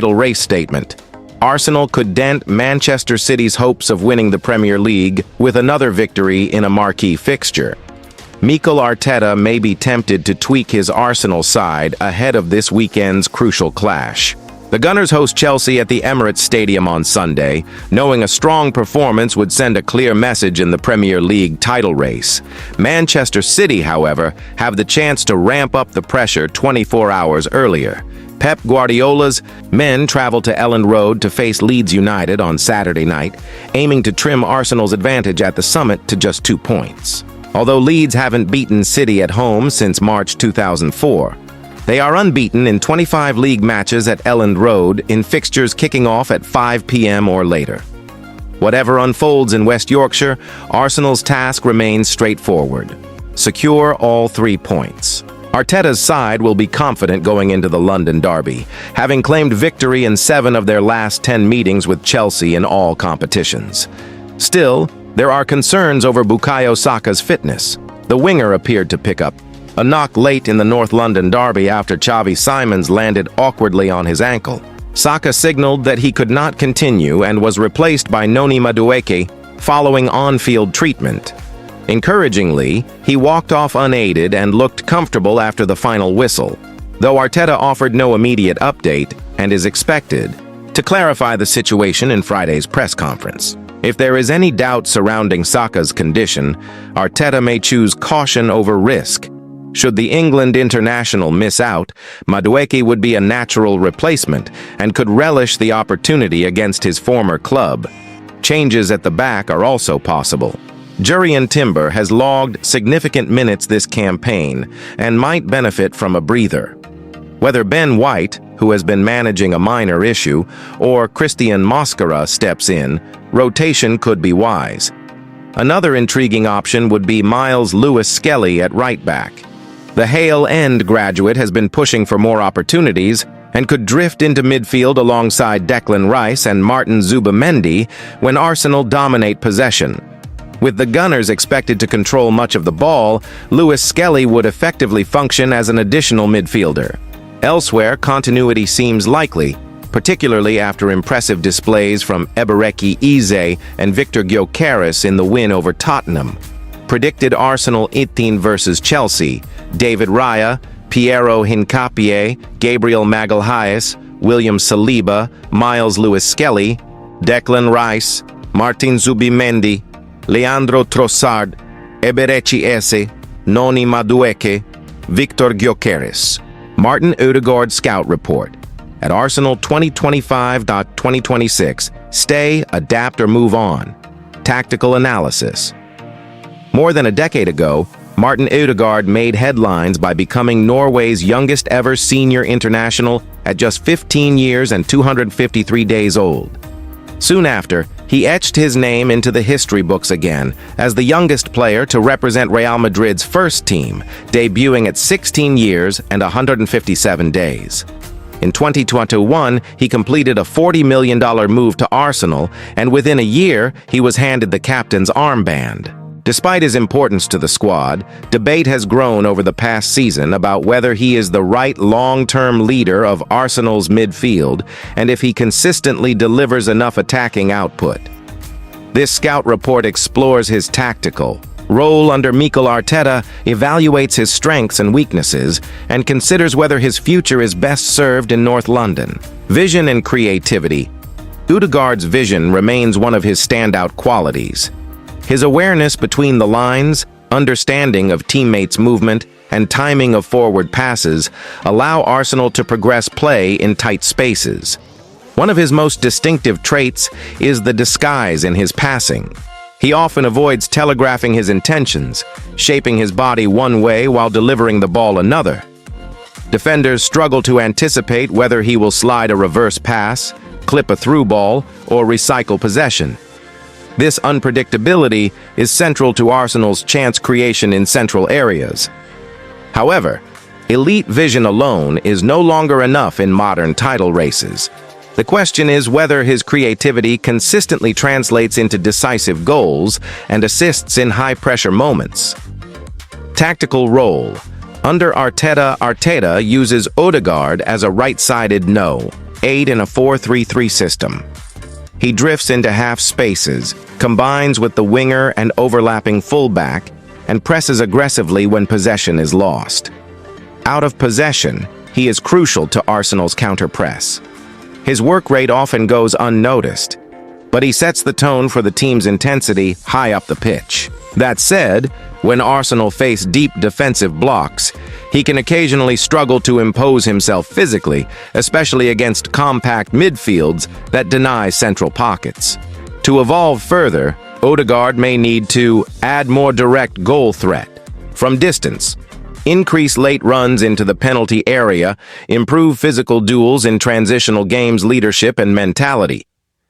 title race statement. Arsenal could dent Manchester City's hopes of winning the Premier League with another victory in a marquee fixture. Mikel Arteta may be tempted to tweak his Arsenal side ahead of this weekend's crucial clash. The Gunners host Chelsea at the Emirates Stadium on Sunday, knowing a strong performance would send a clear message in the Premier League title race. Manchester City, however, have the chance to ramp up the pressure 24 hours earlier. Pep Guardiola's men travel to Elland Road to face Leeds United on Saturday night, aiming to trim Arsenal's advantage at the summit to just 2 points. Although Leeds haven't beaten City at home since March 2004, they are unbeaten in 25 league matches at Elland Road in fixtures kicking off at 5 p.m. or later. Whatever unfolds in West Yorkshire, Arsenal's task remains straightforward: secure all 3 points. Arteta's side will be confident going into the London derby, having claimed victory in 7 of their last 10 meetings with Chelsea in all competitions. Still, there are concerns over Bukayo Saka's fitness. The winger appeared to pick up a knock late in the North London derby after Xavi Simons landed awkwardly on his ankle. Saka signaled that he could not continue and was replaced by Noni Madueke following on-field treatment. Encouragingly, he walked off unaided and looked comfortable after the final whistle, though Arteta offered no immediate update and is expected to clarify the situation in Friday's press conference. If there is any doubt surrounding Saka's condition, Arteta may choose caution over risk. Should the England international miss out, Madueke would be a natural replacement and could relish the opportunity against his former club. Changes at the back are also possible. Jurrien Timber has logged significant minutes this campaign and might benefit from a breather. Whether Ben White, who has been managing a minor issue, or Christian Mosquera steps in, rotation could be wise. Another intriguing option would be Miles Lewis-Skelly at right back. The Hale End graduate has been pushing for more opportunities and could drift into midfield alongside Declan Rice and Martin Zubimendi when Arsenal dominate possession. With the Gunners expected to control much of the ball, Lewis-Skelly would effectively function as an additional midfielder. Elsewhere, continuity seems likely, particularly after impressive displays from Ebereki Eze and Victor Gyökeres in the win over Tottenham. Predicted Arsenal 18 versus Chelsea: David Raya, Piero Hincapié, Gabriel Magalhaes, William Saliba, Miles Lewis-Skelly, Declan Rice, Martin Zubimendi, Leandro Trossard, Eberechi Eze, Noni Madueke, Victor Gyökeres. Martin Ødegaard Scout Report. At Arsenal 2025-2026, stay, adapt, or move on. Tactical analysis. More than a decade ago, Martin Ødegaard made headlines by becoming Norway's youngest ever senior international at just 15 years and 253 days old. Soon after, he etched his name into the history books again as the youngest player to represent Real Madrid's first team, debuting at 16 years and 157 days. In 2021, he completed a $40 million move to Arsenal, and within a year, he was handed the captain's armband. Despite his importance to the squad, debate has grown over the past season about whether he is the right long-term leader of Arsenal's midfield and if he consistently delivers enough attacking output. This scout report explores his tactical role under Mikel Arteta, evaluates his strengths and weaknesses, and considers whether his future is best served in North London. Vision and creativity. Ødegaard's vision remains one of his standout qualities. His awareness between the lines, understanding of teammates' movement, and timing of forward passes allow Arsenal to progress play in tight spaces. One of his most distinctive traits is the disguise in his passing. He often avoids telegraphing his intentions, shaping his body one way while delivering the ball another. Defenders struggle to anticipate whether he will slide a reverse pass, clip a through ball, or recycle possession. This unpredictability is central to Arsenal's chance creation in central areas. However, elite vision alone is no longer enough in modern title races. The question is whether his creativity consistently translates into decisive goals and assists in high-pressure moments. Tactical role. Under Arteta, Arteta uses Ødegaard as a right-sided no. 8 in a 4-3-3 system. He drifts into half spaces, combines with the winger and overlapping fullback, and presses aggressively when possession is lost. Out of possession, he is crucial to Arsenal's counter-press. His work rate often goes unnoticed, but he sets the tone for the team's intensity high up the pitch. That said, when Arsenal face deep defensive blocks, he can occasionally struggle to impose himself physically, especially against compact midfields that deny central pockets. To evolve further, Ødegaard may need to add more direct goal threat from distance, increase late runs into the penalty area, improve physical duels in transitional games, leadership and mentality.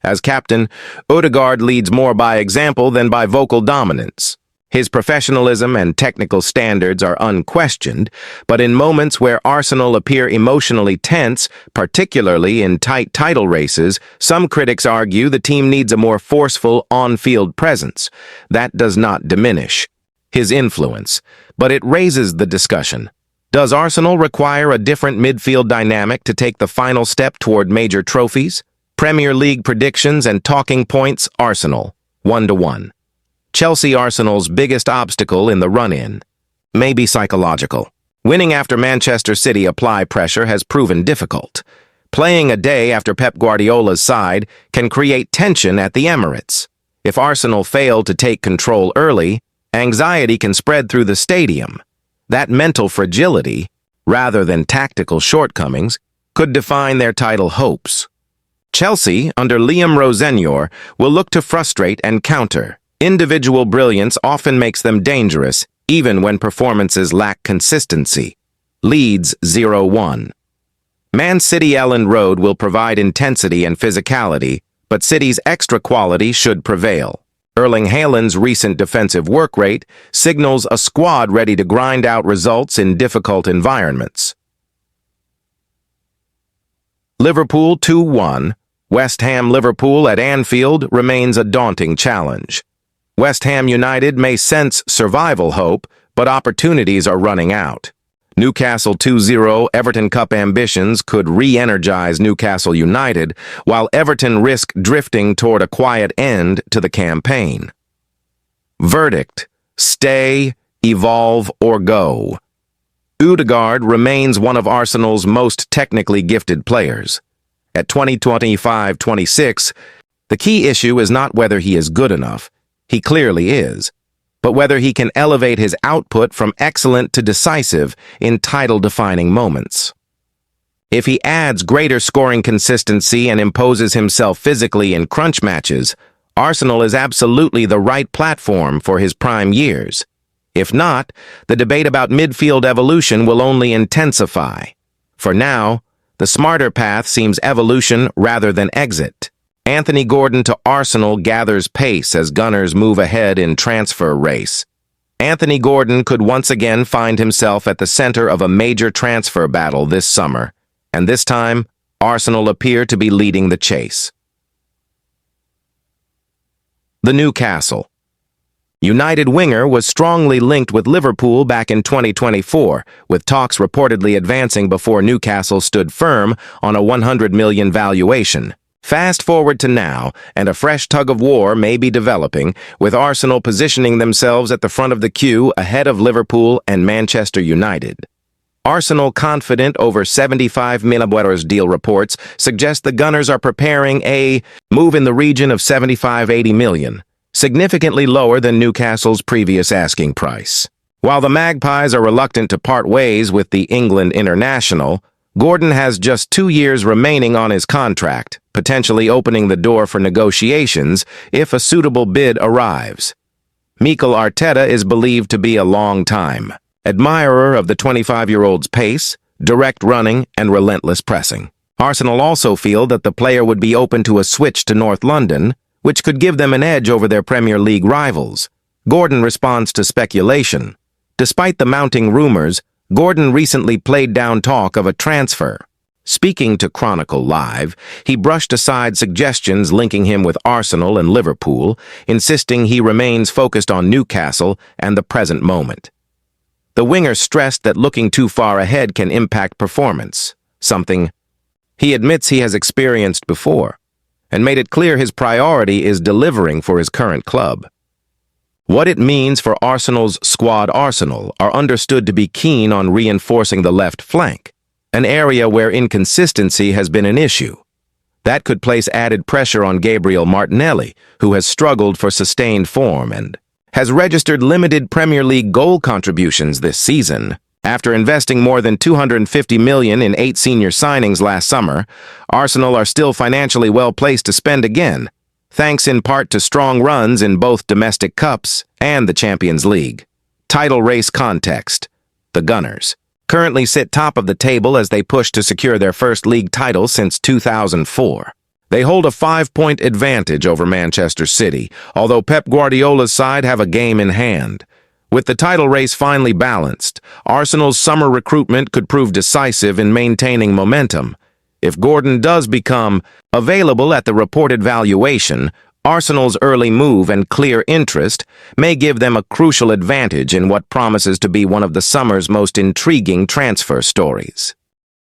As captain, Ødegaard leads more by example than by vocal dominance. His professionalism and technical standards are unquestioned, but in moments where Arsenal appear emotionally tense, particularly in tight title races, some critics argue the team needs a more forceful on-field presence. That does not diminish his influence, but it raises the discussion. Does Arsenal require a different midfield dynamic to take the final step toward major trophies? Premier League predictions and talking points. Arsenal, 1-1. Chelsea-Arsenal's biggest obstacle in the run-in may be psychological. Winning after Manchester City apply pressure has proven difficult. Playing a day after Pep Guardiola's side can create tension at the Emirates. If Arsenal fail to take control early, anxiety can spread through the stadium. That mental fragility, rather than tactical shortcomings, could define their title hopes. Chelsea, under Liam Roseneur, will look to frustrate and counter. Individual brilliance often makes them dangerous, even when performances lack consistency. Leeds 0-1. Man City Elland Road will provide intensity and physicality, but City's extra quality should prevail. Erling Haaland's recent defensive work rate signals a squad ready to grind out results in difficult environments. Liverpool 2-1. West Ham-Liverpool at Anfield remains a daunting challenge. West Ham United may sense survival hope, but opportunities are running out. Newcastle 2-0 Everton Cup ambitions could re-energize Newcastle United, while Everton risk drifting toward a quiet end to the campaign. Verdict: stay, evolve, or go. Ødegaard remains one of Arsenal's most technically gifted players. At 2025-26, the key issue is not whether he is good enough. He clearly is, but whether he can elevate his output from excellent to decisive in title-defining moments. If he adds greater scoring consistency and imposes himself physically in crunch matches, Arsenal is absolutely the right platform for his prime years. If not, the debate about midfield evolution will only intensify. For now, the smarter path seems evolution rather than exit. Anthony Gordon to Arsenal gathers pace as Gunners move ahead in transfer race. Anthony Gordon could once again find himself at the center of a major transfer battle this summer, and this time, Arsenal appear to be leading the chase. The Newcastle United winger was strongly linked with Liverpool back in 2024, with talks reportedly advancing before Newcastle stood firm on a £100 million valuation. Fast forward to now, and a fresh tug-of-war may be developing, with Arsenal positioning themselves at the front of the queue ahead of Liverpool and Manchester United. Arsenal confident over €75 million deal reports suggest the Gunners are preparing a move in the region of €75–80 million, significantly lower than Newcastle's previous asking price. While the Magpies are reluctant to part ways with the England international, Gordon has just 2 years remaining on his contract, potentially opening the door for negotiations if a suitable bid arrives. Mikel Arteta is believed to be a long-time admirer of the 25-year-old's pace, direct running, and relentless pressing. Arsenal also feel that the player would be open to a switch to North London, which could give them an edge over their Premier League rivals. Gordon responds to speculation. Despite the mounting rumors, Gordon recently played down talk of a transfer. Speaking to Chronicle Live, he brushed aside suggestions linking him with Arsenal and Liverpool, insisting he remains focused on Newcastle and the present moment. The winger stressed that looking too far ahead can impact performance, something he admits he has experienced before, and made it clear his priority is delivering for his current club. What it means for Arsenal's squad Arsenal are understood to be keen on reinforcing the left flank, an area where inconsistency has been an issue. That could place added pressure on Gabriel Martinelli, who has struggled for sustained form and has registered limited Premier League goal contributions this season. After investing more than $250 million in 8 senior signings last summer, Arsenal are still financially well placed to spend again, thanks in part to strong runs in both domestic cups and the Champions League. Title race context. The Gunners currently sit top of the table as they push to secure their first league title since 2004. They hold a 5-point advantage over Manchester City, although Pep Guardiola's side have a game in hand. With the title race finely balanced, Arsenal's summer recruitment could prove decisive in maintaining momentum. If Gordon does become available at the reported valuation, Arsenal's early move and clear interest may give them a crucial advantage in what promises to be one of the summer's most intriguing transfer stories.